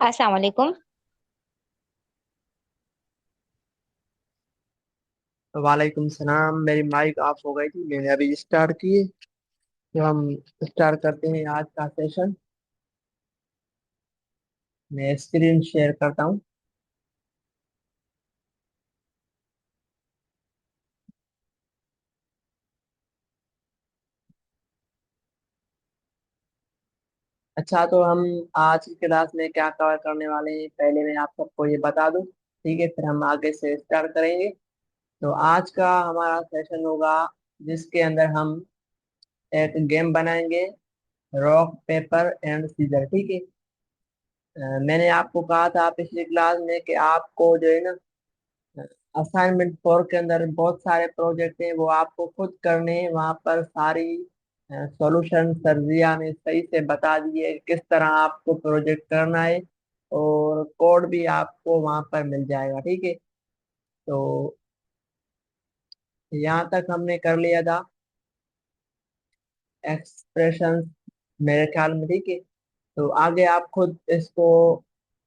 अस्सलाम वालेकुम। वालेकुम सलाम। मेरी माइक ऑफ हो गई थी, मैंने अभी स्टार्ट की। तो हम स्टार्ट करते हैं आज का सेशन। मैं स्क्रीन शेयर करता हूँ। अच्छा, तो हम आज की क्लास में क्या कवर करने वाले हैं, पहले मैं आप सबको ये बता दूं। ठीक है, फिर हम आगे से स्टार्ट करेंगे। तो आज का हमारा सेशन होगा जिसके अंदर हम एक गेम बनाएंगे, रॉक पेपर एंड सीजर। ठीक है। मैंने आपको कहा था पिछली क्लास में कि आपको जो है ना, असाइनमेंट 4 के अंदर बहुत सारे प्रोजेक्ट हैं, वो आपको खुद करने हैं। वहाँ पर सारी सॉल्यूशन सर्जिया ने सही से बता दिए किस तरह आपको प्रोजेक्ट करना है, और कोड भी आपको वहाँ पर मिल जाएगा। ठीक है। तो यहाँ तक हमने कर लिया था एक्सप्रेशन मेरे ख्याल में। ठीक है। तो आगे आप खुद इसको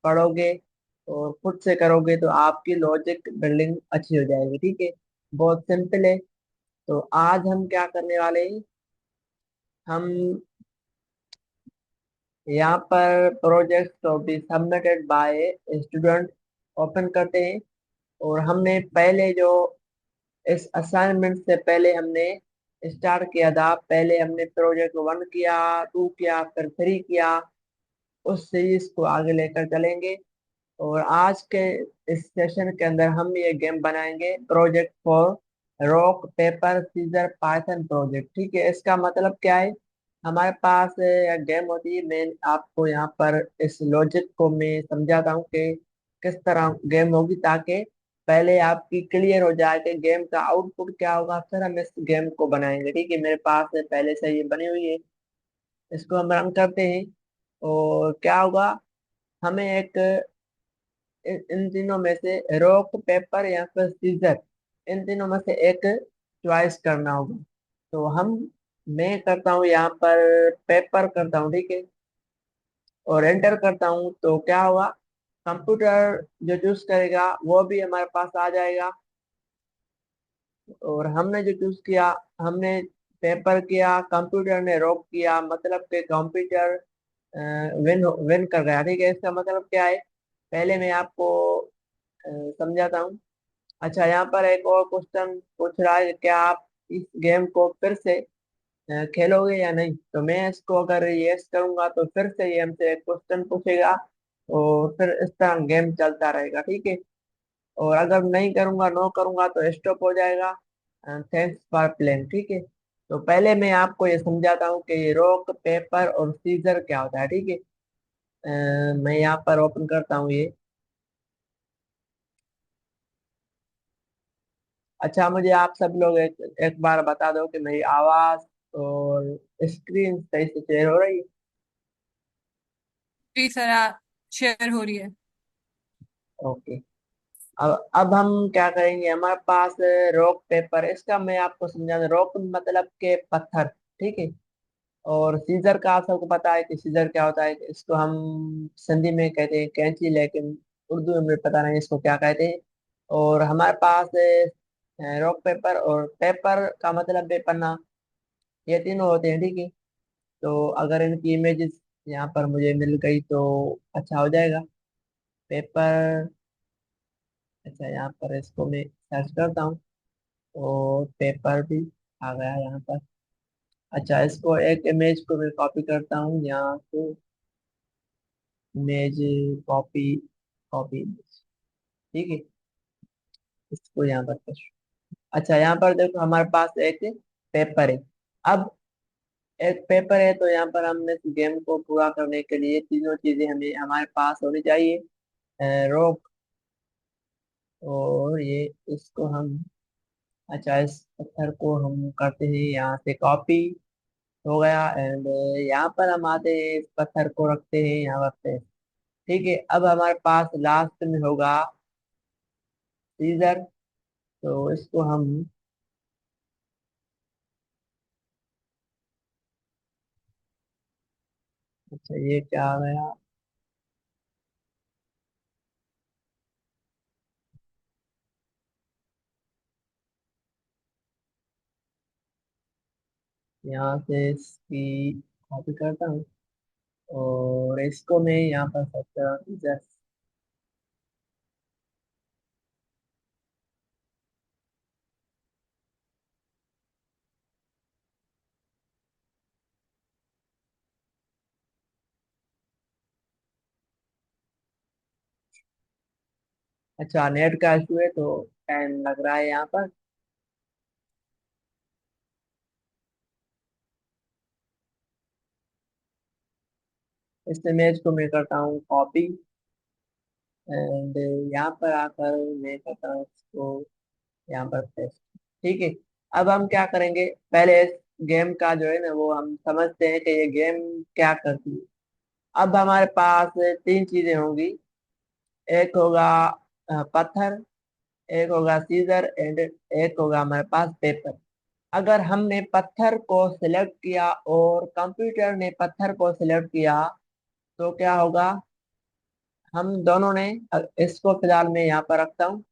पढ़ोगे और खुद से करोगे तो आपकी लॉजिक बिल्डिंग अच्छी हो जाएगी। ठीक है। बहुत सिंपल है। तो आज हम क्या करने वाले हैं, हम यहाँ पर project to be submitted by student open करते हैं। और हमने पहले जो इस असाइनमेंट से पहले हमने स्टार्ट किया था, पहले हमने प्रोजेक्ट 1 किया, 2 किया, फिर 3 किया। उस सीरीज को आगे लेकर चलेंगे। और आज के इस सेशन के अंदर हम ये गेम बनाएंगे, project for rock paper scissor Python project. ठीक है। इसका मतलब क्या है, हमारे पास एक गेम होती है। मैं आपको यहाँ पर इस लॉजिक को मैं समझाता हूँ कि किस तरह गेम होगी, ताकि पहले आपकी क्लियर हो जाए कि गेम का आउटपुट क्या होगा, फिर हम इस गेम को बनाएंगे। ठीक है। मेरे पास पहले से ये बनी हुई है, इसको हम रन करते हैं। और क्या होगा, हमें एक इन तीनों में से रॉक पेपर या फिर सीजर, इन तीनों में से एक चॉइस करना होगा। तो मैं करता हूँ यहाँ पर पेपर करता हूँ। ठीक है। और एंटर करता हूँ तो क्या होगा, कंप्यूटर जो चूज करेगा वो भी हमारे पास आ जाएगा। और हमने जो चूज किया, हमने पेपर किया, कंप्यूटर ने रॉक किया, मतलब कि कंप्यूटर विन विन कर गया। ठीक है। इसका मतलब क्या है, पहले मैं आपको समझाता हूँ। अच्छा, यहाँ पर एक और क्वेश्चन पूछ रहा है, क्या आप इस गेम को फिर से खेलोगे या नहीं। तो मैं इसको अगर यस करूंगा तो फिर से ये हमसे एक क्वेश्चन पूछेगा, और फिर इस तरह गेम चलता रहेगा। ठीक है। और अगर नहीं करूंगा, नो करूंगा, तो स्टॉप हो जाएगा। Thanks for playing. ठीक है। तो पहले मैं आपको ये समझाता हूँ कि ये रॉक पेपर और सीजर क्या होता है। ठीक है। मैं यहाँ पर ओपन करता हूँ ये। अच्छा, मुझे आप सब लोग एक बार बता दो कि मेरी आवाज और स्क्रीन सही से शेयर हो रही है। जी सर, शेयर हो रही है। ओके। अब हम क्या करेंगे, हमारे पास रॉक पेपर, इसका मैं आपको समझा दूं। रॉक मतलब के पत्थर। ठीक है। और सीजर का आप सबको पता है कि सीजर क्या होता है। इसको हम सिंधी में कहते हैं कैंची, लेकिन उर्दू में मुझे पता नहीं इसको क्या कहते हैं। और हमारे पास रॉक पेपर, और पेपर का मतलब है पन्ना, ये तीनों होते हैं। ठीक है। तो अगर इनकी इमेजेस यहाँ पर मुझे मिल गई तो अच्छा हो जाएगा। पेपर, अच्छा यहाँ पर इसको मैं सर्च करता हूँ, और पेपर भी आ गया यहाँ पर। अच्छा, इसको एक इमेज को मैं कॉपी करता हूँ यहाँ से। इमेज कॉपी, कॉपी, ठीक है। इसको यहाँ पर कर। अच्छा, यहाँ पर देखो हमारे पास एक पेपर है। अब एक पेपर है, तो यहाँ पर हमने इस गेम को पूरा करने के लिए तीनों चीजें हमें हमारे पास होनी चाहिए। रोप, और ये इसको हम, अच्छा इस पत्थर को हम करते हैं यहाँ से कॉपी, हो गया। एंड यहाँ पर हम आते हैं, इस पत्थर को रखते हैं यहाँ पे। ठीक है। अब हमारे पास लास्ट में होगा सीजर, तो इसको हम, अच्छा ये क्या आ गया, यहाँ से इसकी कॉपी करता हूँ और इसको मैं यहाँ पर सेट कर रहा हूँ just। अच्छा, नेट का इशू है तो टाइम लग रहा है यहाँ पर। इस इमेज को मैं करता हूँ कॉपी एंड यहाँ पर आकर मैं करता हूँ इसको यहाँ पर पेस्ट। ठीक है। अब हम क्या करेंगे, पहले इस गेम का जो है ना वो हम समझते हैं कि ये गेम क्या करती है। अब हमारे पास तीन चीजें होंगी। एक होगा पत्थर, एक होगा सीजर एंड एक होगा हमारे पास पेपर। अगर हमने पत्थर को सिलेक्ट किया और कंप्यूटर ने पत्थर को सिलेक्ट किया तो क्या होगा, हम दोनों ने इसको फिलहाल मैं यहाँ पर रखता हूँ।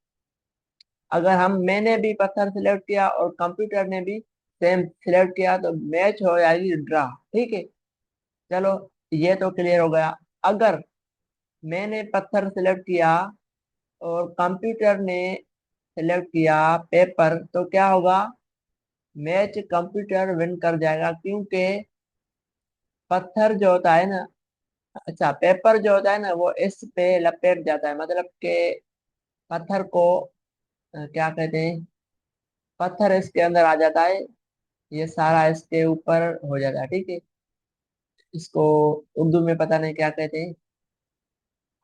अगर मैंने भी पत्थर सिलेक्ट किया और कंप्यूटर ने भी सेम सिलेक्ट किया तो मैच हो जाएगी ड्रा। ठीक है। चलो, ये तो क्लियर हो गया। अगर मैंने पत्थर सिलेक्ट किया और कंप्यूटर ने सिलेक्ट किया पेपर तो क्या होगा, मैच कंप्यूटर विन कर जाएगा क्योंकि पत्थर जो होता है ना, अच्छा पेपर जो होता है ना वो इस पे लपेट जाता है, मतलब कि पत्थर को क्या कहते हैं, पत्थर इसके अंदर आ जाता है, ये सारा इसके ऊपर हो जाता है। ठीक है। इसको उर्दू में पता नहीं क्या कहते हैं,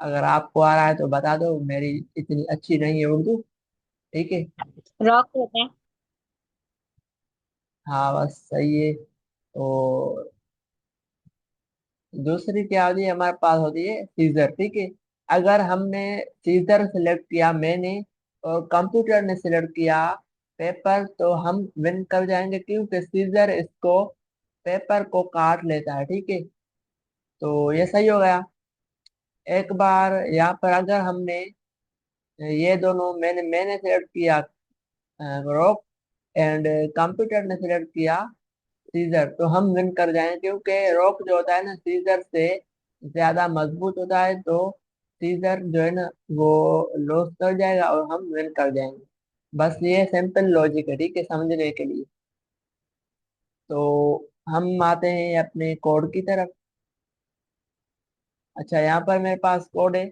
अगर आपको आ रहा है तो बता दो, मेरी इतनी अच्छी नहीं है उर्दू। ठीक है। रॉक होता है। हाँ बस सही है। तो दूसरी क्या होती है हमारे पास, होती है सीजर। ठीक है। अगर हमने सीजर सिलेक्ट किया मैंने और कंप्यूटर ने सिलेक्ट किया पेपर तो हम विन कर जाएंगे क्योंकि सीजर इसको पेपर को काट लेता है। ठीक है। तो ये सही हो गया। एक बार यहाँ पर अगर हमने ये दोनों, मैंने सिलेक्ट किया रॉक एंड कंप्यूटर ने सिलेक्ट किया सीजर तो हम विन कर जाएंगे क्योंकि रॉक जो होता है ना सीजर से ज्यादा मजबूत होता है, तो सीजर जो है ना वो लॉस कर जाएगा और हम विन कर जाएंगे। बस ये सिंपल लॉजिक है, ठीक है, समझने के लिए। तो हम आते हैं अपने कोड की तरफ। अच्छा, यहाँ पर मेरे पास कोड है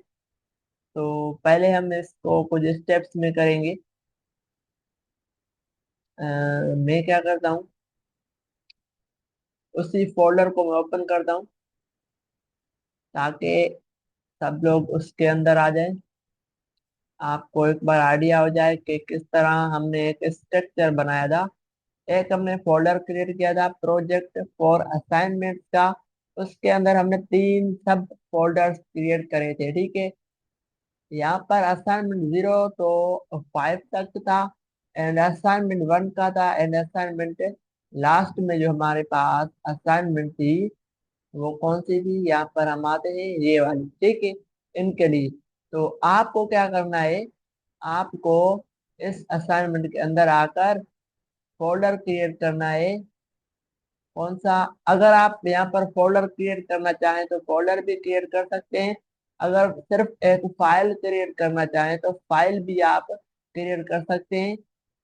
तो पहले हम इसको कुछ स्टेप्स में करेंगे। मैं क्या करता हूँ, उसी फोल्डर को मैं ओपन करता हूँ ताकि सब लोग उसके अंदर आ जाए, आपको एक बार आइडिया हो जाए कि किस तरह हमने एक स्ट्रक्चर बनाया था। एक हमने फोल्डर क्रिएट किया था प्रोजेक्ट फॉर असाइनमेंट का, उसके अंदर हमने तीन सब फोल्डर्स क्रिएट करे थे। ठीक है। यहाँ पर असाइनमेंट 0 तो 5 तक था एंड असाइनमेंट 1 का था एंड असाइनमेंट लास्ट में जो हमारे पास असाइनमेंट थी वो कौन सी थी, यहाँ पर हम आते हैं ये वाली। ठीक है। इनके लिए तो आपको क्या करना है, आपको इस असाइनमेंट के अंदर आकर फोल्डर क्रिएट करना है। कौन सा, अगर आप यहाँ पर फोल्डर क्रिएट करना चाहें तो फोल्डर भी क्रिएट कर सकते हैं, अगर सिर्फ एक फाइल क्रिएट करना चाहें तो फाइल भी आप क्रिएट कर सकते हैं।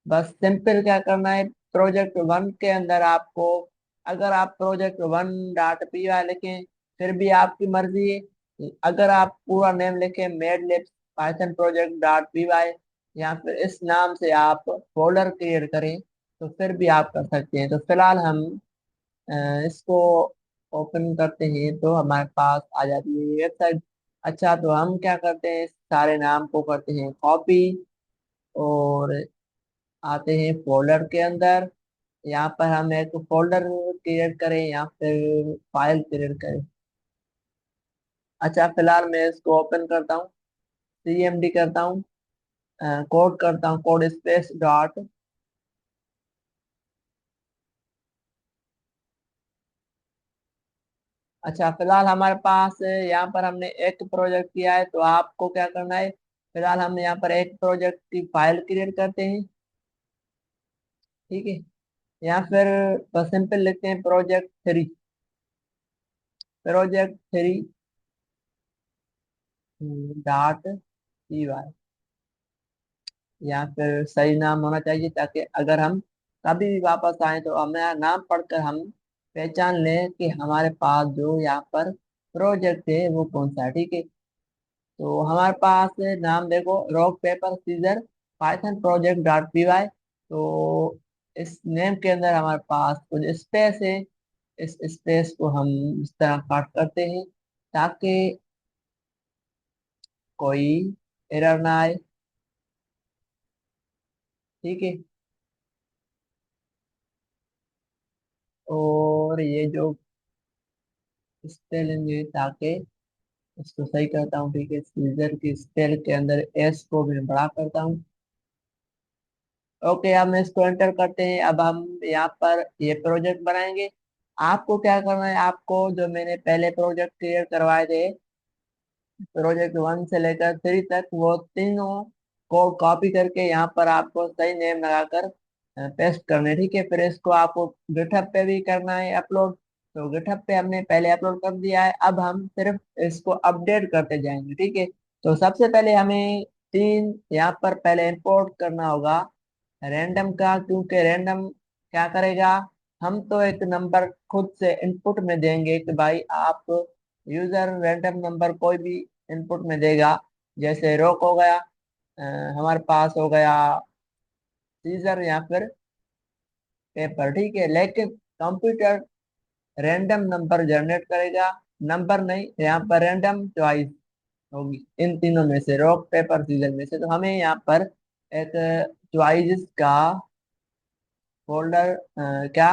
बस सिंपल क्या करना है, प्रोजेक्ट वन के अंदर आपको, अगर आप project one dot P Y लिखें फिर भी आपकी मर्जी है, अगर आप पूरा नेम लिखें mad libs Python project dot P Y या फिर इस नाम से आप फोल्डर क्रिएट करें तो फिर भी आप कर सकते हैं। तो फिलहाल हम इसको ओपन करते हैं तो हमारे पास आ जाती है ये वेबसाइट। अच्छा, तो हम क्या करते हैं, इस सारे नाम को करते हैं कॉपी और आते हैं फोल्डर के अंदर। यहाँ पर हम एक फोल्डर क्रिएट करें या फिर फाइल क्रिएट करें। अच्छा, फिलहाल मैं इसको ओपन करता हूँ, सीएमडी करता हूँ, कोड करता हूँ, कोड स्पेस डॉट। अच्छा, फिलहाल हमारे पास यहाँ पर हमने एक प्रोजेक्ट किया है तो आपको क्या करना है, फिलहाल हम यहाँ पर एक प्रोजेक्ट की फाइल क्रिएट करते हैं। ठीक है। या फिर बस सिंपल लिखते हैं प्रोजेक्ट 3। प्रोजेक्ट 3 .py, या फिर सही नाम होना चाहिए ताकि अगर हम कभी भी वापस आए तो हमारा नाम पढ़कर हम पहचान लें कि हमारे पास जो यहाँ पर प्रोजेक्ट है वो कौन सा है। ठीक है, तो हमारे पास नाम देखो, rock paper scissor Python project .py। तो इस नेम के अंदर हमारे पास कुछ स्पेस है। इस स्पेस को हम इस तरह काट करते हैं ताकि कोई एरर ना आए। ठीक है, और ये जो स्पेलिंग है, ताकि इसको सही करता हूँ। ठीक है, सीजर की स्पेल के अंदर एस को मैं बड़ा करता हूँ। ओके, अब मैं इसको एंटर करते हैं। अब हम यहाँ पर ये प्रोजेक्ट बनाएंगे। आपको क्या करना है, आपको जो मैंने पहले प्रोजेक्ट क्रिएट करवाए थे, प्रोजेक्ट 1 से लेकर 3 तक, वो तीनों को कॉपी करके यहाँ पर आपको सही नेम लगाकर पेस्ट करने हैं। ठीक है, फिर इसको आपको गिटहब पे भी करना है अपलोड। तो गिटहब पे हमने पहले अपलोड कर दिया है, अब हम सिर्फ इसको अपडेट करते जाएंगे। ठीक है, तो सबसे पहले हमें तीन यहाँ पर पहले इंपोर्ट करना होगा रैंडम का, क्योंकि रैंडम क्या करेगा, हम तो एक नंबर खुद से इनपुट में देंगे कि भाई आप यूजर रैंडम नंबर कोई भी इनपुट में देगा। जैसे रोक हो गया, हमारे पास हो गया सीजर या फिर पेपर। ठीक है, लेकिन कंप्यूटर रैंडम नंबर जनरेट करेगा, नंबर नहीं, यहाँ पर रैंडम चॉइस होगी इन तीनों में से, रॉक पेपर सीजर में से। तो हमें यहाँ पर एक चॉइस का फोल्डर, क्या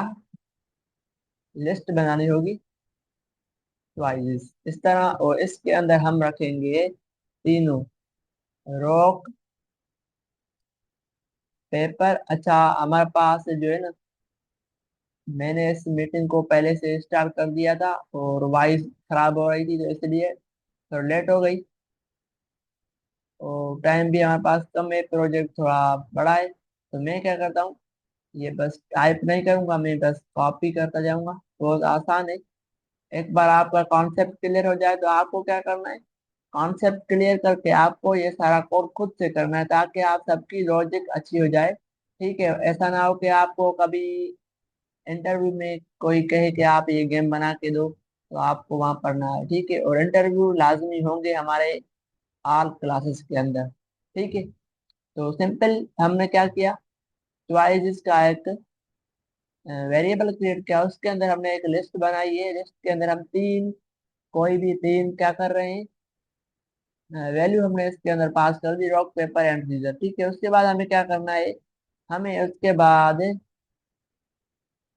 लिस्ट बनानी होगी, चॉइस इस तरह। और इसके अंदर हम रखेंगे तीनों, रॉक पेपर। अच्छा, हमारे पास जो है ना, मैंने इस मीटिंग को पहले से स्टार्ट कर दिया था और वॉइस खराब हो रही थी, तो इसलिए थोड़ा लेट हो गई। और टाइम भी हमारे पास कम है, प्रोजेक्ट थोड़ा बड़ा है, तो मैं क्या करता हूँ, ये बस टाइप नहीं करूंगा, मैं बस कॉपी करता जाऊंगा। बहुत आसान है। एक बार आपका कॉन्सेप्ट क्लियर हो जाए तो आपको क्या करना है, कॉन्सेप्ट क्लियर करके आपको ये सारा कोड खुद से करना है ताकि आप सबकी लॉजिक अच्छी हो जाए। ठीक है, ऐसा ना हो कि आपको कभी इंटरव्यू में कोई कहे कि आप ये गेम बना के दो, तो आपको वहां पढ़ना है। ठीक है, और इंटरव्यू लाजमी होंगे हमारे ऑल क्लासेस के अंदर। ठीक है, तो सिंपल हमने क्या किया, ट्वाइस का एक वेरिएबल क्रिएट किया, उसके अंदर हमने एक लिस्ट बनाई है। लिस्ट के अंदर हम तीन, कोई भी तीन क्या कर रहे हैं, वैल्यू हमने इसके अंदर पास कर दी, रॉक पेपर एंड सीजर। ठीक है, उसके बाद हमें क्या करना है, हमें उसके बाद,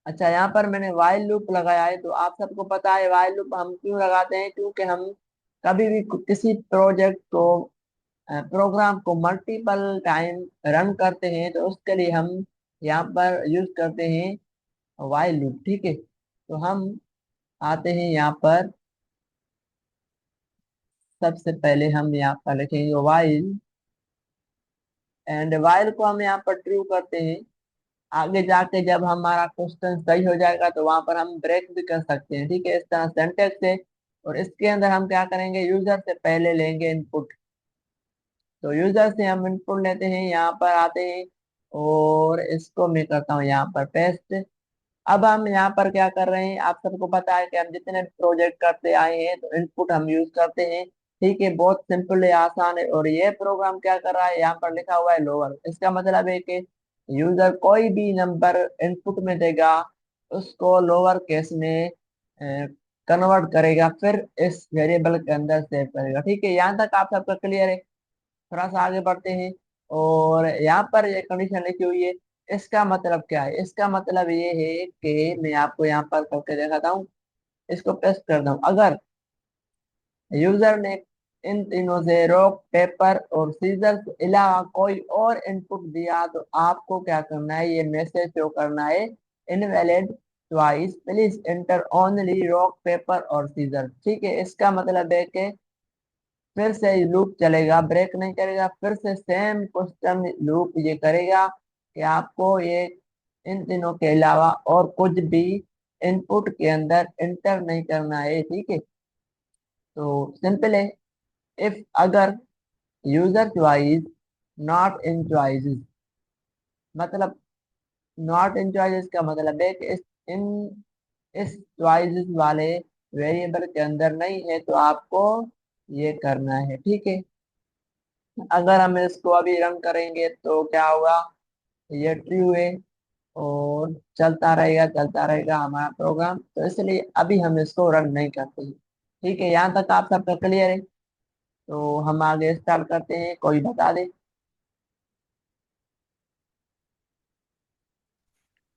अच्छा यहाँ पर मैंने वाइल लूप लगाया है। तो आप सबको पता है वाइल लूप हम क्यों लगाते हैं, क्योंकि हम कभी भी किसी प्रोजेक्ट को, प्रोग्राम को मल्टीपल टाइम रन करते हैं, तो उसके लिए हम यहाँ पर यूज करते हैं वाइल लूप। ठीक है, तो हम आते हैं यहाँ पर, सबसे पहले हम यहाँ पर लिखेंगे वाइल, एंड वाइल को हम यहाँ पर ट्रू करते हैं। आगे जाके जब हमारा क्वेश्चन सही हो जाएगा तो वहां पर हम ब्रेक भी कर सकते हैं। ठीक है, इस तरह सेंटेक्स है। और इसके अंदर हम क्या करेंगे, यूजर से पहले लेंगे इनपुट। तो यूजर से हम इनपुट लेते हैं, यहाँ पर आते हैं और इसको मैं करता हूँ यहाँ पर पेस्ट। अब हम यहाँ पर क्या कर रहे हैं, आप सबको पता है कि हम जितने प्रोजेक्ट करते आए हैं तो इनपुट हम यूज करते हैं। ठीक है, बहुत सिंपल है, आसान है। और ये प्रोग्राम क्या कर रहा है, यहाँ पर लिखा हुआ है लोअर, इसका मतलब है कि यूजर कोई भी नंबर इनपुट में देगा, उसको लोअर केस में कन्वर्ट करेगा, फिर इस वेरिएबल के अंदर सेव करेगा। ठीक है, यहाँ तक आप सबका क्लियर है। थोड़ा सा आगे बढ़ते हैं, और यहाँ पर ये कंडीशन लिखी हुई है। इसका मतलब क्या है, इसका मतलब ये है कि मैं आपको यहाँ पर करके दिखाता हूँ। इसको पेस्ट करता हूँ, अगर यूजर ने इन तीनों से रॉक पेपर और सीजर के अलावा कोई और इनपुट दिया, तो आपको क्या करना है, ये मैसेज शो करना है, invalid twice, please enter only rock paper और सीजर। ठीक है, इसका मतलब है कि फिर से लूप चलेगा, ब्रेक नहीं करेगा, फिर से सेम क्वेश्चन लूप ये करेगा कि आपको ये इन तीनों के अलावा और कुछ भी इनपुट के अंदर इंटर नहीं करना है, ठीक है। तो सिंपल है, इफ अगर user choice not in choices, मतलब नॉट इन चॉइसेस का मतलब है कि इस चॉइसेस वाले वेरिएबल के अंदर नहीं है तो आपको ये करना है, ठीक है। अगर हम इसको अभी रन करेंगे तो क्या होगा, ये ट्रू है और चलता रहेगा हमारा प्रोग्राम, तो इसलिए अभी हम इसको रन नहीं करते हैं। ठीक है, यहाँ तक आप सबका क्लियर है। तो हम आगे स्टार्ट करते हैं, कोई बता दे।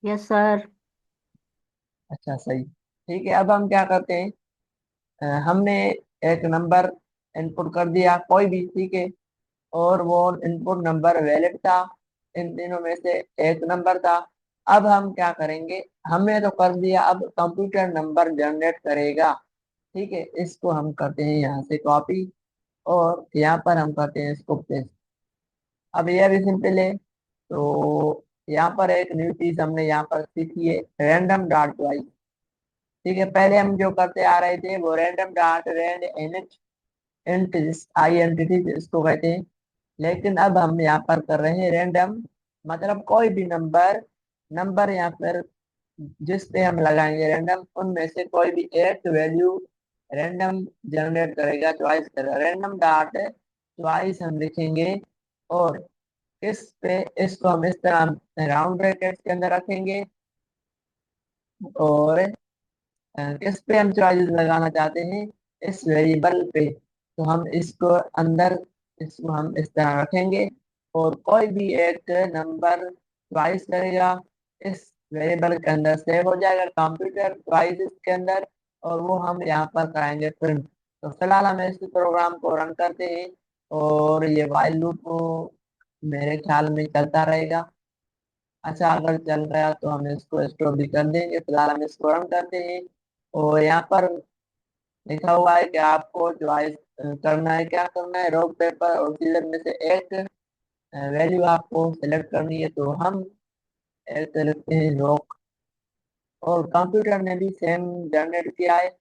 Yes sir. अच्छा सही, ठीक है। अब हम क्या करते हैं, हमने एक नंबर इनपुट कर दिया कोई भी, ठीक है, और वो इनपुट नंबर वैलिड था, इन तीनों में से एक नंबर था। अब हम क्या करेंगे, हमने तो कर दिया, अब कंप्यूटर नंबर जनरेट करेगा, ठीक है। इसको हम करते हैं यहाँ से कॉपी और यहाँ पर हम करते हैं इसको पेस्ट। अब यह भी सिंपल है। तो यहाँ पर एक न्यू चीज हमने यहाँ पर सीखी है, रैंडम डॉट वाइज। ठीक है, पहले हम जो करते आ रहे थे वो रैंडम डॉट रैंड एनएच इंट आई एंटिटी इसको कहते हैं। लेकिन अब हम यहाँ पर कर रहे हैं रैंडम, मतलब कोई भी नंबर नंबर यहाँ पर जिस पे हम लगाएंगे रैंडम, उनमें से कोई भी एक वैल्यू रैंडम जनरेट करेगा, चॉइस करेगा। रैंडम डॉट चॉइस हम लिखेंगे और इस पे इसको हम इस तरह राउंड ब्रैकेट के अंदर रखेंगे और किस पे हम चॉइस लगाना चाहते हैं, इस वेरिएबल पे। तो हम इसको अंदर इसको हम इस तरह रखेंगे और कोई भी एक नंबर चॉइस करेगा, इस वेरिएबल के अंदर सेव हो जाएगा कंप्यूटर चॉइस के अंदर, और वो हम यहाँ पर कराएंगे प्रिंट। तो फिलहाल हम इस प्रोग्राम को रन करते हैं और ये व्हाइल लूप मेरे ख्याल में चलता रहेगा। अच्छा, अगर चल गया तो हम इसको स्टॉप भी कर देंगे, फिलहाल हम इसको रन करते हैं। और यहाँ पर लिखा हुआ है कि आपको चॉइस करना है, क्या करना है, रॉक पेपर और सीजर में से एक वैल्यू आपको सिलेक्ट करनी है। तो हम एक लिखते हैं रॉक, और कंप्यूटर ने भी सेम जनरेट किया है।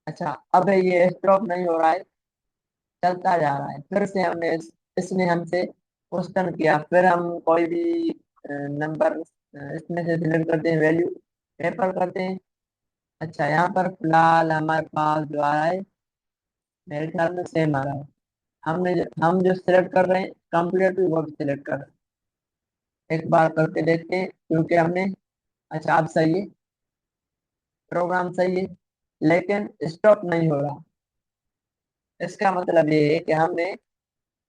अच्छा, अब ये स्टॉप नहीं हो रहा है, चलता जा रहा है। फिर से हमने इसने हमसे क्वेश्चन किया, फिर हम कोई भी नंबर इसमें से सिलेक्ट करते हैं, वैल्यू पेपर करते हैं। अच्छा, यहाँ पर फिलहाल हमारे पास जो आ रहा है मेरे ख्याल में सेम आ रहा है। हम जो सिलेक्ट कर रहे हैं कंप्यूटर भी वो भी सिलेक्ट कर रहे हैं। एक बार करके देखते हैं क्योंकि हमने, अच्छा अब सही है, प्रोग्राम सही है, लेकिन स्टॉप नहीं हो रहा। इसका मतलब ये है कि हमने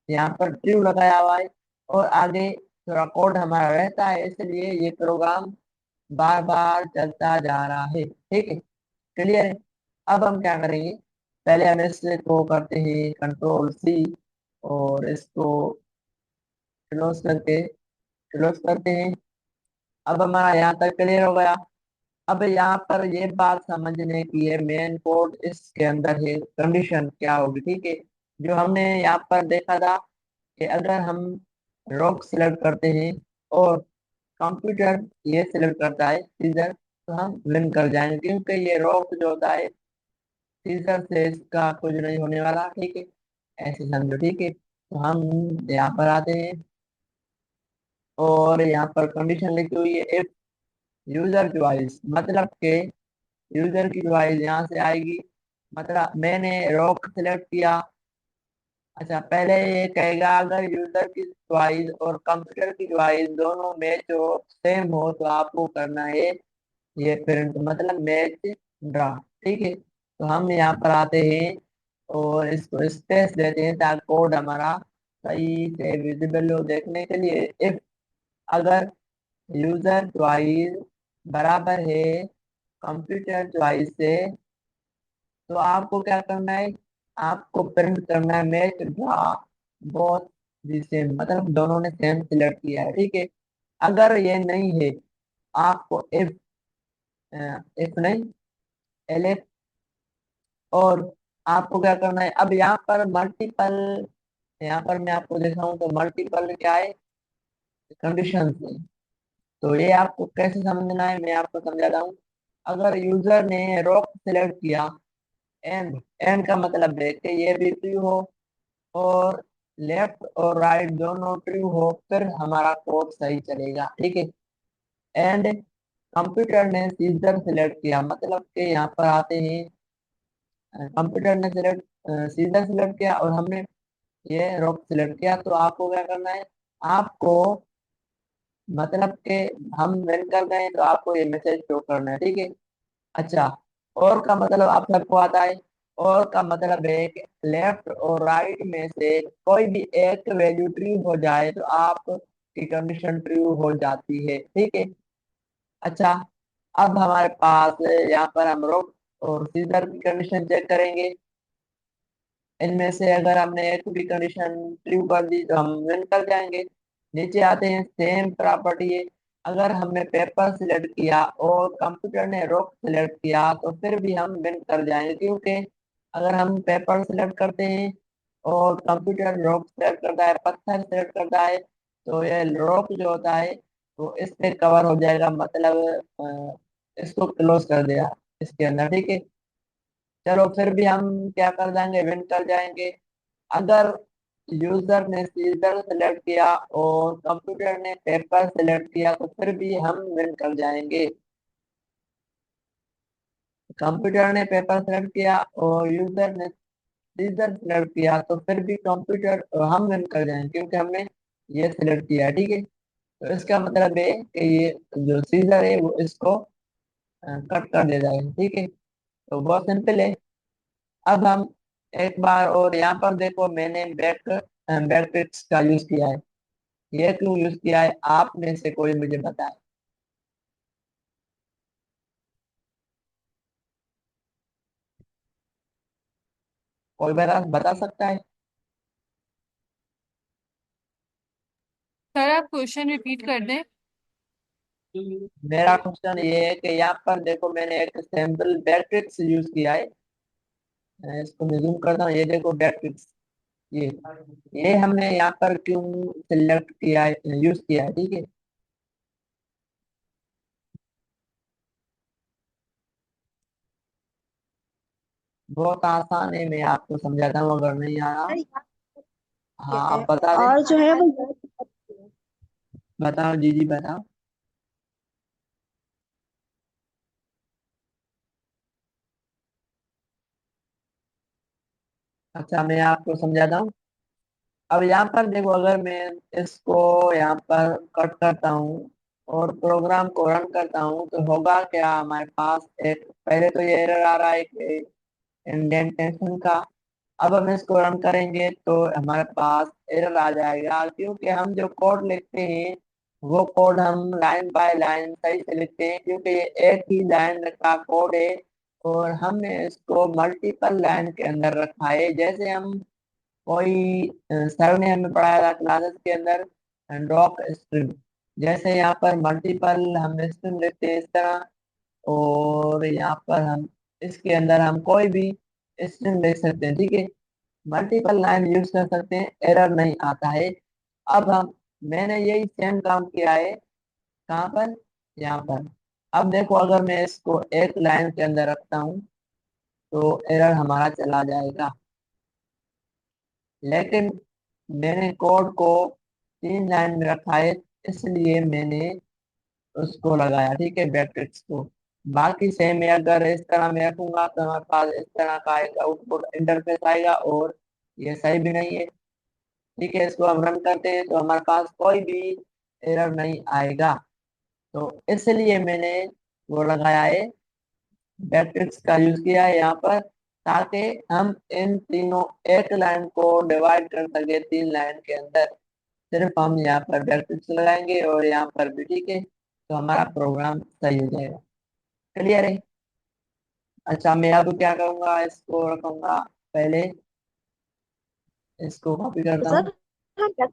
यहाँ पर ट्रू लगाया हुआ है और आगे थोड़ा कोड हमारा रहता है, इसलिए ये प्रोग्राम बार बार चलता जा रहा है, ठीक है। क्लियर है। अब हम क्या करेंगे, पहले हम इसको करते हैं कंट्रोल सी और इसको क्लोज करके क्लोज करते हैं। अब हमारा यहाँ तक क्लियर हो गया। अब यहाँ पर ये बात समझने की है, मेन कोड इसके अंदर है, कंडीशन क्या होगी, ठीक है। जो हमने यहाँ पर देखा था कि अगर हम रॉक सिलेक्ट करते हैं और कंप्यूटर ये सिलेक्ट करता है सीजर, तो हम विन कर जाएंगे, क्योंकि ये रॉक जो होता है सीजर से इसका कुछ नहीं होने वाला, ठीक है। ऐसे समझो, ठीक है। तो हम यहाँ पर आते हैं और यहाँ पर कंडीशन लिखी हुई है, इफ यूजर चॉइस, मतलब के यूजर की चॉइस यहाँ से आएगी। मतलब मैंने रॉक सिलेक्ट किया। अच्छा, पहले ये कहेगा अगर यूजर की चॉइस और कंप्यूटर की चॉइस दोनों मैच हो, सेम हो, तो आपको करना है ये प्रिंट, मतलब मैच ड्रा, ठीक है। तो हम यहाँ पर आते हैं और इसको स्पेस देते हैं ताकि कोड हमारा सही से विजिबल हो देखने के लिए। इफ अगर यूजर चॉइस बराबर है कंप्यूटर चॉइस से, तो आपको क्या करना है, आपको प्रिंट करना है match draw both the same, मतलब दोनों ने सेम सिलेक्ट किया है, ठीक है। अगर ये नहीं है, आपको इफ नहीं एलेक्स, और आपको क्या करना है, अब यहाँ पर मल्टीपल, यहाँ पर मैं आपको दिखाऊं तो मल्टीपल क्या है, कंडीशन है। तो ये आपको कैसे समझना है मैं आपको समझाता हूँ। अगर यूजर ने रॉक सिलेक्ट किया, एंड का मतलब है कि ये भी ट्रू हो और लेफ्ट और राइट दोनों ट्रू हो, फिर हमारा कोड सही चलेगा, ठीक है। एंड कंप्यूटर ने सीजर सिलेक्ट किया, मतलब कि यहाँ पर आते हैं, कंप्यूटर ने सीजर सिलेक्ट किया और हमने ये रॉक सिलेक्ट किया, तो आपको क्या करना है, आपको मतलब कि हम रन कर गए तो आपको ये मैसेज शो करना है, ठीक है। अच्छा, और का मतलब आप सबको आता है। और का मतलब है कि लेफ्ट और राइट में से कोई भी एक वैल्यू ट्रू हो जाए तो आपकी कंडीशन ट्रू हो जाती है, ठीक है। अच्छा, अब हमारे पास यहाँ पर हम रोक और सीजर की कंडीशन चेक करेंगे। इनमें से अगर हमने एक भी कंडीशन ट्रू कर दी तो हम विन कर जाएंगे। नीचे आते हैं, सेम प्रॉपर्टी है। अगर हमने पेपर सिलेक्ट किया और कंप्यूटर ने रॉक सिलेक्ट किया तो फिर भी हम विन कर जाएंगे, क्योंकि अगर हम पेपर सिलेक्ट करते हैं और कंप्यूटर रॉक सिलेक्ट करता है, पत्थर सिलेक्ट करता है, तो ये रॉक जो होता है वो इस पे कवर हो जाएगा, मतलब इसको क्लोज कर दिया इसके अंदर, ठीक है। चलो फिर भी हम क्या कर जाएंगे, विन कर जाएंगे। अगर यूजर ने सीजर सेलेक्ट किया और कंप्यूटर ने पेपर सेलेक्ट किया तो फिर भी हम विन कर जाएंगे। कंप्यूटर ने पेपर सेलेक्ट किया और यूजर ने सीजर सेलेक्ट किया तो फिर भी कंप्यूटर हम विन कर जाएंगे, क्योंकि हमने ये सिलेक्ट किया, ठीक है। तो इसका मतलब है कि ये जो सीजर है वो इसको कट कर दे जाएगा, ठीक है। तो बहुत सिंपल है। अब हम एक बार और यहाँ पर देखो, मैंने बैक ट्रिक्स का यूज किया है। ये क्यों यूज किया है, आप में से कोई मुझे बताए। कोई बता सकता है। सर आप क्वेश्चन रिपीट कर दें। मेरा क्वेश्चन ये है कि यहाँ पर देखो, मैंने एक सैम्पल बैक ट्रिक्स यूज किया है। इसको मैं जूम करता हूँ, ये देखो बैक ट्रिक्स। ये ये हमने यहाँ पर क्यों सिलेक्ट किया है, यूज किया है, ठीक है। बहुत आसान है, मैं आपको समझाता हूँ अगर नहीं आया। सर हाँ, ये है। आप बता दें। और जो है वो याद रखती है। बताओ जी, जी बताओ। अच्छा, मैं आपको समझाता हूँ। अब यहाँ पर देखो, अगर मैं इसको यहाँ पर कट करता हूँ और प्रोग्राम को रन करता हूँ तो होगा क्या, हमारे पास एक पहले तो ये एरर आ रहा है कि इंडेंटेशन का। अब हम इसको रन करेंगे तो हमारे पास एरर आ जाएगा, क्योंकि हम जो कोड लिखते हैं वो कोड हम लाइन बाय लाइन सही से लिखते हैं, क्योंकि ये एक ही लाइन का कोड है और हमने इसको मल्टीपल लाइन के अंदर रखा है। जैसे हम कोई सर ने हमें पढ़ाया था क्लासेस के अंदर डॉक स्ट्रिंग, जैसे यहाँ पर मल्टीपल हम स्ट्रिंग लिखते हैं इस तरह, और यहाँ पर हम इसके अंदर हम कोई भी स्ट्रिंग लिख सकते हैं, ठीक है। मल्टीपल लाइन यूज कर सकते हैं, एरर नहीं आता है। अब हम मैंने यही सेम काम किया है, कहाँ पर, यहाँ पर। अब देखो, अगर मैं इसको एक लाइन के अंदर रखता हूँ तो एरर हमारा चला जाएगा, लेकिन मैंने कोड को 3 लाइन में रखा है, इसलिए मैंने उसको लगाया, ठीक है, बैट्रिक्स को। बाकी सेम है, अगर इस तरह मैं रखूंगा तो हमारे पास इस तरह का एक आउटपुट इंटरफेस आएगा और ये सही भी नहीं है, ठीक है। इसको हम रन करते हैं तो हमारे पास कोई भी एरर नहीं आएगा। तो इसलिए मैंने वो लगाया है, मैट्रिक्स का यूज किया है यहाँ पर, ताकि हम इन तीनों एक लाइन को डिवाइड कर सके 3 लाइन के अंदर। सिर्फ हम यहाँ पर मैट्रिक्स लगाएंगे और यहाँ पर भी, ठीक है, तो हमारा प्रोग्राम सही हो जाएगा। क्लियर है। अच्छा, मैं अब क्या करूँगा, इसको रखूंगा पहले, इसको कॉपी तो करता हूँ। सर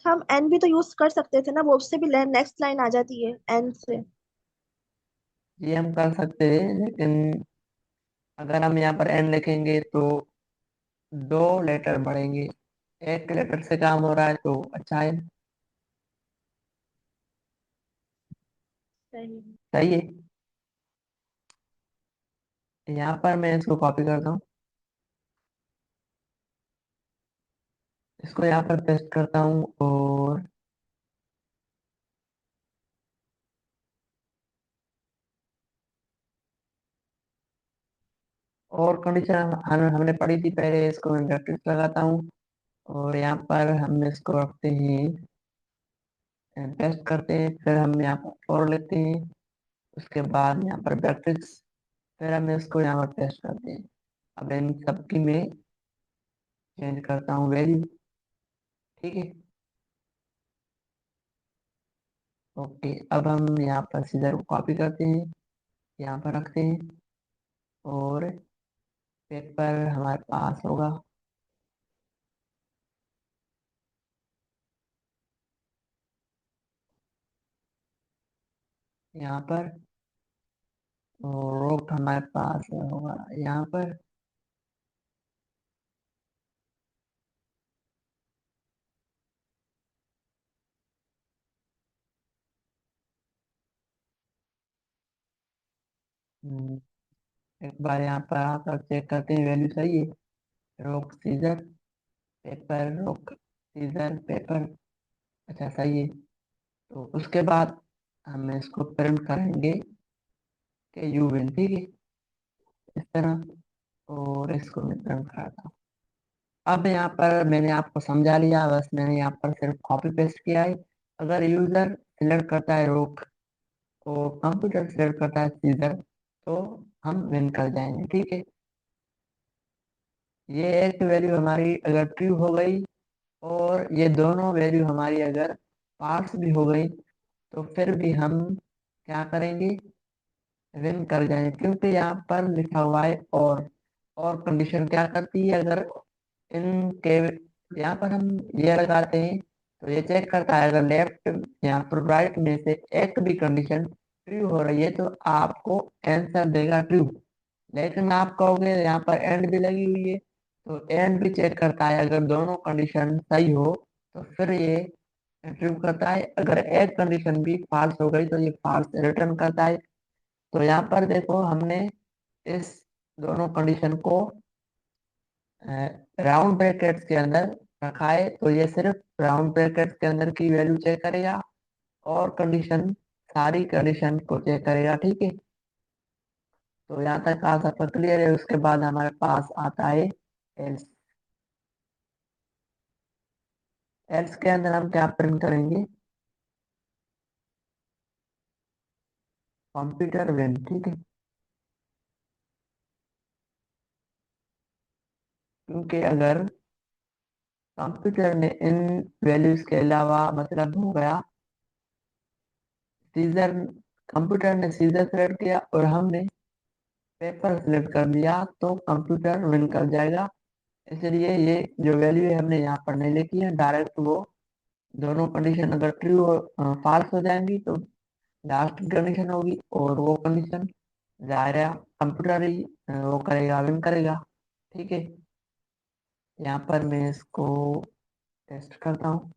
हम एन भी तो यूज कर सकते थे ना, वो उससे भी नेक्स्ट लाइन आ जाती है एन से। ये हम कर सकते हैं, लेकिन अगर हम यहाँ पर एन लिखेंगे तो 2 लेटर बढ़ेंगे, एक लेटर से काम हो रहा है तो अच्छा है। सही। सही है। यहाँ पर मैं इसको कॉपी करता हूँ, इसको यहाँ पर पेस्ट करता हूँ, और कंडीशन हमने पढ़ी थी पहले, इसको मैं ब्रैकेट लगाता हूँ, और यहाँ पर हम इसको रखते हैं, पेस्ट करते हैं, फिर हम यहाँ पर और लेते हैं, उसके बाद यहाँ पर ब्रैकेट्स, फिर हम इसको यहाँ पर पेस्ट करते हैं। अब इन सबकी मैं चेंज करता हूँ वैल्यू, ठीक है। ओके, अब हम यहाँ पर सीजर को कॉपी करते हैं, यहाँ पर रखते हैं, और पेपर हमारे पास होगा, यहाँ पर, और रोक हमारे पास होगा यहाँ पर। हम्म, एक बार यहाँ पर आकर चेक करते हैं वैल्यू सही है। रोक सीजर पेपर, रोक सीजर पेपर, अच्छा सही है। तो उसके बाद हम इसको प्रिंट करेंगे कि यू विन, ठीक है, इस तरह, और इसको मैं प्रिंट करता हूँ। अब यहाँ पर मैंने आपको समझा लिया, बस मैंने यहाँ पर सिर्फ कॉपी पेस्ट किया है। अगर यूजर सिलेक्ट करता है रोक और कंप्यूटर सिलेक्ट करता है सीजर, तो हम विन कर जाएंगे, ठीक है। ये एक वैल्यू हमारी अगर ट्रू हो गई, और ये दोनों वैल्यू हमारी अगर पास भी हो गई, तो फिर भी हम क्या करेंगे, विन कर जाएंगे, क्योंकि यहाँ पर लिखा हुआ है और कंडीशन क्या करती है, अगर इनके यहाँ पर हम ये लगाते हैं, तो ये चेक करता है अगर लेफ्ट यहाँ पर राइट में से एक भी कंडीशन ट्रू हो रही है, तो आपको आंसर देगा ट्रू। लेकिन आप कहोगे यहाँ पर एंड भी लगी हुई है, तो एंड भी चेक करता है, अगर दोनों कंडीशन सही हो तो फिर ये ट्रू करता है, अगर एक कंडीशन भी फॉल्स हो गई तो ये फॉल्स रिटर्न करता है। तो यहाँ पर देखो, हमने इस दोनों कंडीशन को राउंड ब्रैकेट्स के अंदर रखा है, तो ये सिर्फ राउंड ब्रैकेट्स के अंदर की वैल्यू चेक करेगा, और कंडीशन सारी कंडीशन को चेक करेगा, ठीक है। तो यहाँ तक का सफर क्लियर है। उसके बाद हमारे पास आता है एल्स। एल्स के अंदर हम क्या प्रिंट करेंगे, कंप्यूटर विन, ठीक है, क्योंकि अगर कंप्यूटर ने इन वैल्यूज के अलावा, मतलब हो गया सीजर, कंप्यूटर ने सीजर सेलेक्ट किया और हमने पेपर सेलेक्ट कर दिया, तो कंप्यूटर विन कर जाएगा। इसलिए ये जो वैल्यू है हमने यहाँ पर नहीं लिखी है, डायरेक्ट वो दोनों कंडीशन अगर ट्रू और फॉल्स हो जाएंगी, तो लास्ट कंडीशन होगी, और वो कंडीशन जाहिर है कंप्यूटर ही वो करेगा, विन करेगा, ठीक है। यहाँ पर मैं इसको टेस्ट करता हूँ,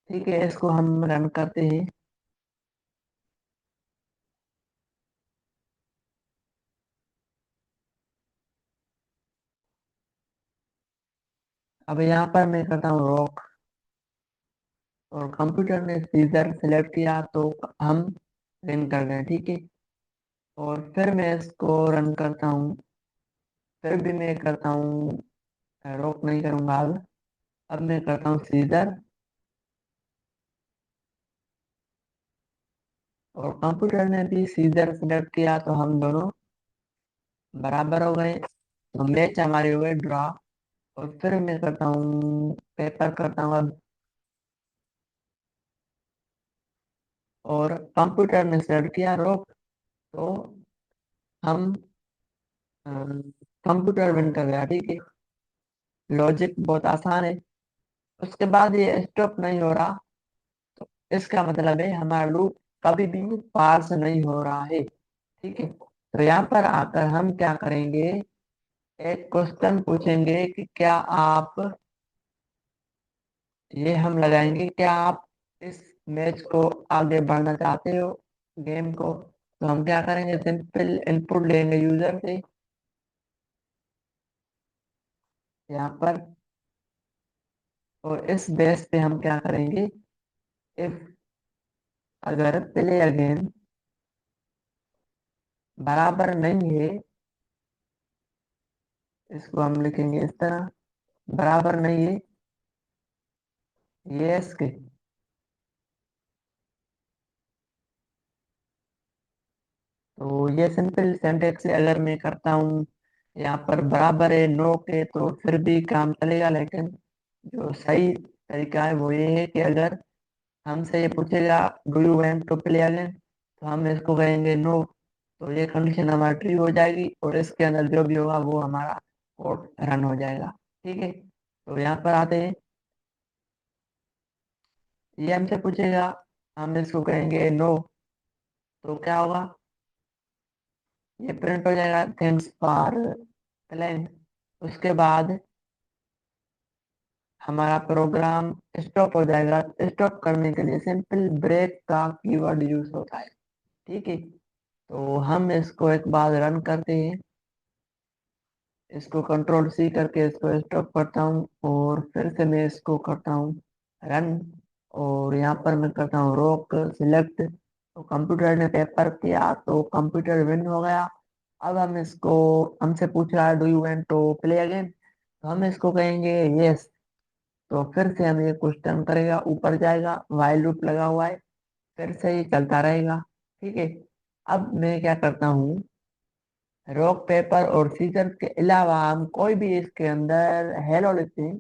ठीक है, इसको हम रन करते हैं। अब यहाँ पर मैं करता हूँ रॉक, और कंप्यूटर ने सीजर सेलेक्ट किया, तो हम विन कर गए, ठीक है। और फिर मैं इसको रन करता हूँ, फिर भी मैं करता हूँ, रॉक नहीं करूँगा अब मैं करता हूँ सीजर, और कंप्यूटर ने भी सीजर सेलेक्ट किया, तो हम दोनों बराबर हो गए, तो मैच हमारे हुए ड्रॉ। और फिर मैं करता हूँ पेपर करता हूँ अब, और कंप्यूटर ने सेलेक्ट किया रॉक, तो हम कंप्यूटर विन कर गया, ठीक है। लॉजिक बहुत आसान है। उसके बाद ये स्टॉप नहीं हो रहा, तो इसका मतलब है हमारा लूप कभी भी पास नहीं हो रहा है, ठीक है। तो यहाँ पर आकर हम क्या करेंगे, एक क्वेश्चन पूछेंगे कि क्या आप ये हम लगाएंगे, क्या आप इस मैच को आगे बढ़ना चाहते हो, गेम को। तो हम क्या करेंगे, सिंपल इनपुट लेंगे यूजर से यहाँ पर, और इस बेस पे हम क्या करेंगे, इफ अगर प्ले अगेन बराबर नहीं है, इसको हम लिखेंगे इस तरह, बराबर नहीं है यस के, तो ये सिंपल सेंटेक्स से अगर मैं करता हूँ यहाँ पर बराबर है नो के, तो फिर भी काम चलेगा, लेकिन जो सही तरीका है वो ये है कि अगर हमसे ये पूछेगा do you want to play again, तो हम इसको कहेंगे नो, तो ये कंडीशन हमारी ट्रू हो जाएगी और इसके अंदर जो भी होगा वो हमारा कोड रन हो जाएगा। ठीक है, तो यहाँ पर आते हैं, ये हमसे पूछेगा, हम इसको कहेंगे नो, तो क्या होगा, ये प्रिंट हो जाएगा थैंक्स फॉर प्लेइंग। उसके बाद हमारा प्रोग्राम स्टॉप हो जाएगा। स्टॉप करने के लिए सिंपल ब्रेक का कीवर्ड यूज होता है। ठीक है, तो हम इसको एक बार रन करते हैं, इसको कंट्रोल सी करके इसको स्टॉप करता हूँ और फिर से मैं इसको करता हूँ रन, और यहाँ पर मैं करता हूँ रोक सिलेक्ट, तो कंप्यूटर ने पेपर किया तो कंप्यूटर विन हो गया। अब हम इसको, हमसे पूछ रहा है do you want to play again, तो हम इसको कहेंगे यस, तो फिर से हम ये क्वेश्चन करेगा, ऊपर जाएगा, व्हाइल लूप लगा हुआ है, फिर से ये चलता रहेगा। ठीक है, अब मैं क्या करता हूँ, रॉक पेपर और सीजर के अलावा हम कोई भी इसके अंदर हेलो लिखते हैं,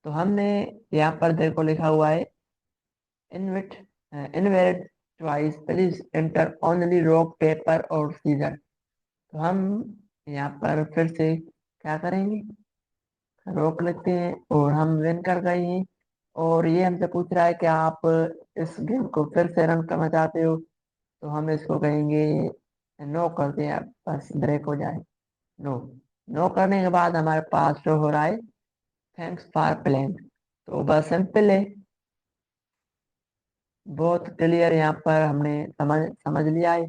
तो हमने यहाँ पर देखो लिखा हुआ है इनविट invalid choice, please enter only rock paper और सीजर। तो हम यहाँ पर फिर से क्या करेंगे, रोक लेते हैं और हम विन कर गए हैं। और ये हमसे पूछ रहा है कि आप इस गेम को फिर से रन करना चाहते हो, तो हम इसको कहेंगे नो कर दें, आप बस ब्रेक हो जाए, नो। नो करने के बाद हमारे पास जो हो रहा है थैंक्स फॉर प्लेइंग, तो बस सिंपल है, बहुत क्लियर, यहाँ पर हमने समझ समझ लिया है।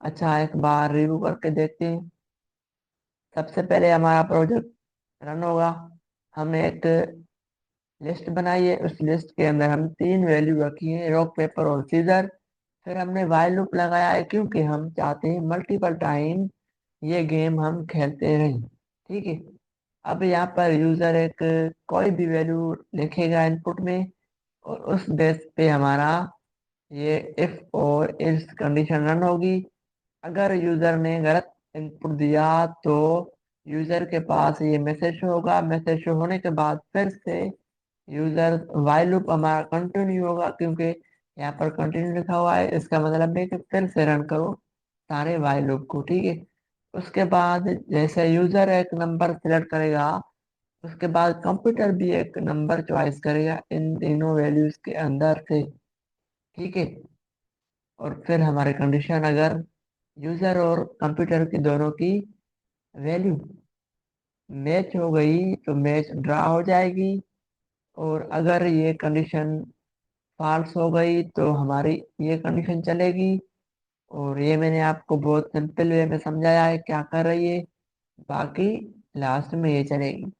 अच्छा, एक बार रिव्यू करके देखते हैं। सबसे पहले हमारा प्रोजेक्ट रन होगा, हमने एक लिस्ट बनाई है, उस लिस्ट के अंदर हम तीन वैल्यू रखी है, रॉक पेपर और सीजर। फिर हमने व्हाइल लूप लगाया है क्योंकि हम चाहते हैं मल्टीपल टाइम ये गेम हम खेलते रहें। ठीक है, अब यहाँ पर यूजर एक कोई भी वैल्यू लिखेगा इनपुट में, और उस बेस पे हमारा ये इफ और इल्स कंडीशन रन होगी। अगर यूजर ने गलत इनपुट दिया तो यूजर के पास ये मैसेज होगा, मैसेज शो होने के बाद फिर से यूजर वाइल लूप हमारा कंटिन्यू होगा, क्योंकि यहाँ पर कंटिन्यू लिखा हुआ है, इसका मतलब है कि फिर से रन करो सारे वाइल लूप को। ठीक है, उसके बाद जैसे यूजर एक नंबर सिलेक्ट करेगा, उसके बाद कंप्यूटर भी एक नंबर चॉइस करेगा इन तीनों वैल्यूज के अंदर से। ठीक है, और फिर हमारे कंडीशन अगर यूजर और कंप्यूटर की दोनों की वैल्यू मैच हो गई तो मैच ड्रा हो जाएगी, और अगर ये कंडीशन फॉल्स हो गई तो हमारी ये कंडीशन चलेगी। और ये मैंने आपको बहुत सिंपल वे में समझाया है क्या कर रही है, बाकी लास्ट में ये चलेगी।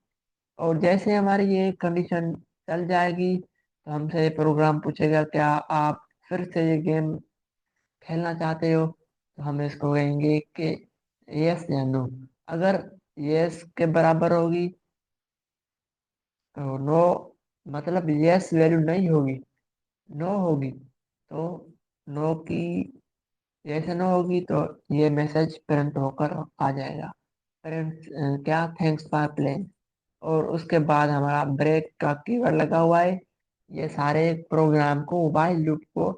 और जैसे हमारी ये कंडीशन चल जाएगी तो हमसे ये प्रोग्राम पूछेगा क्या आप फिर से ये गेम खेलना चाहते हो, तो हम इसको कहेंगे कि यस या नो। अगर यस के बराबर होगी तो नो, मतलब यस वैल्यू नहीं होगी, नो होगी तो नो की, जैसे नो होगी तो ये मैसेज प्रिंट होकर आ जाएगा, प्रिंट क्या थैंक्स फॉर प्लेइंग। और उसके बाद हमारा ब्रेक का कीवर्ड लगा हुआ है, ये सारे प्रोग्राम को व्हाइल लूप को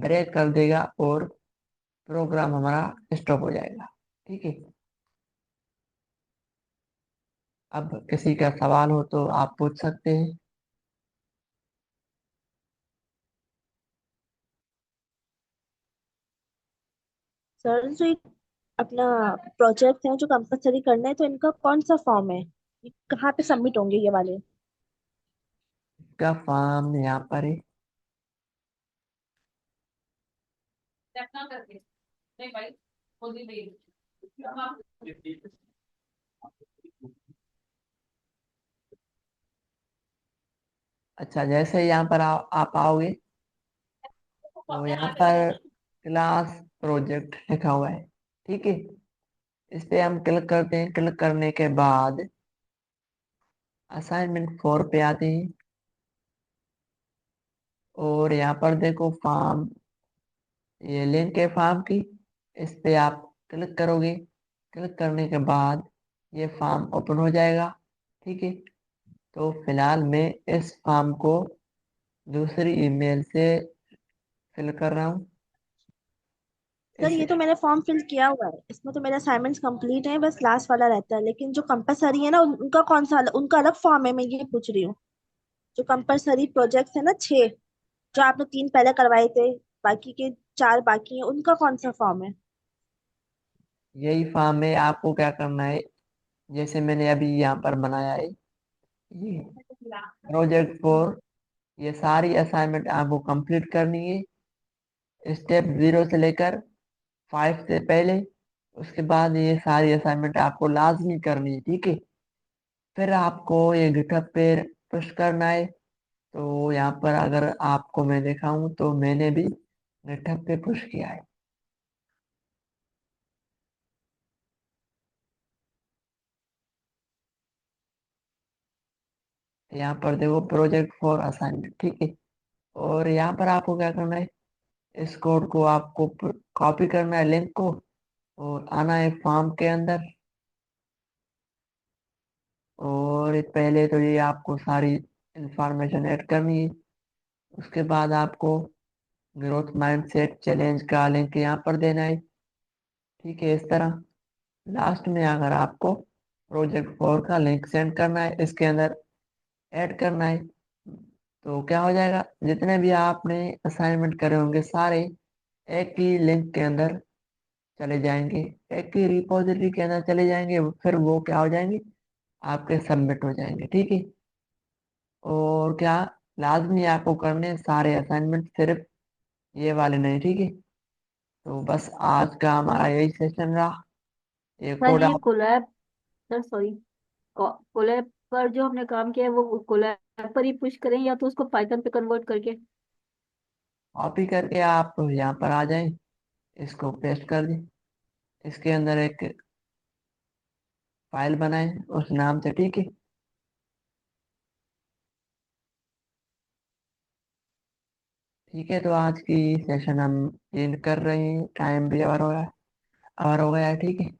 ब्रेक कर देगा और प्रोग्राम हमारा स्टॉप हो जाएगा। ठीक है, अब किसी का सवाल हो तो आप पूछ सकते हैं। सर जो ये अपना प्रोजेक्ट है जो कंपलसरी करना है, तो इनका कौन सा फॉर्म है, ये कहाँ पे सबमिट होंगे ये वाले? इसका फॉर्म यहाँ पर है। नहीं भाई, खुद ही दे। अच्छा, जैसे यहाँ पर आप आओगे तो यहाँ पर क्लास प्रोजेक्ट लिखा हुआ है, ठीक है। इस पे हम क्लिक करते हैं। क्लिक करने के बाद असाइनमेंट 4 पे आते हैं और यहाँ पर देखो फॉर्म, ये लिंक है फॉर्म की। इस पे आप क्लिक करोगे। क्लिक करने के बाद ये फॉर्म ओपन हो जाएगा, ठीक है। तो फिलहाल मैं इस फॉर्म को दूसरी ईमेल से फिल कर रहा हूँ। सर इस ये तो मैंने फॉर्म फिल किया हुआ है, इसमें तो मेरे असाइनमेंट्स कंप्लीट हैं, बस लास्ट वाला रहता है। लेकिन जो कंपलसरी है ना उनका कौन सा उनका अलग फॉर्म है, मैं ये पूछ रही हूँ। जो कंपलसरी प्रोजेक्ट्स है ना 6, जो आपने 3 पहले करवाए थे, बाकी के 4 बाकी हैं, उनका कौन सा फॉर्म है? यही फॉर्म है। आपको क्या करना है, जैसे मैंने अभी यहाँ पर बनाया है, ये प्रोजेक्ट 4, ये सारी असाइनमेंट आपको कंप्लीट करनी है, स्टेप 0 से लेकर 5 से पहले। उसके बाद ये सारी असाइनमेंट आपको लाजमी करनी है, ठीक है। फिर आपको ये गिटहब पे पुश करना है। तो यहाँ पर अगर आपको मैं दिखाऊं तो मैंने भी गिटहब पे पुश किया है। यहाँ पर देखो प्रोजेक्ट 4 असाइनमेंट, ठीक है। और यहाँ पर आपको क्या करना है, इस कोड को आपको कॉपी करना है, लिंक को, और आना है फॉर्म के अंदर। और पहले तो ये आपको सारी इंफॉर्मेशन ऐड करनी है। उसके बाद आपको ग्रोथ माइंडसेट चैलेंज का लिंक यहाँ पर देना है, ठीक है। इस तरह लास्ट में अगर आपको प्रोजेक्ट 4 का लिंक सेंड करना है, इसके अंदर ऐड करना है, तो क्या हो जाएगा, जितने भी आपने असाइनमेंट करे होंगे सारे एक ही लिंक के अंदर चले जाएंगे, एक ही रिपोजिटरी के अंदर चले जाएंगे। फिर वो क्या हो जाएंगे, आपके सबमिट हो जाएंगे, ठीक है। और क्या, लाजमी आपको करने सारे असाइनमेंट, सिर्फ ये वाले नहीं, ठीक है। तो बस आज का हमारा यही सेशन रहा। ये सर कोड ये आप कोलैब, सर सॉरी, कोलैब पर जो हमने काम किया है वो कोलैब पर ही पुश करें या तो उसको पाइथन पे कन्वर्ट करके? कॉपी करके आप यहाँ पर आ जाएं, इसको पेस्ट कर दें, इसके अंदर एक फाइल बनाएं उस नाम से, ठीक है। ठीक है, तो आज की सेशन हम एंड कर रहे हैं। टाइम भी ओवर हो गया है, ठीक है।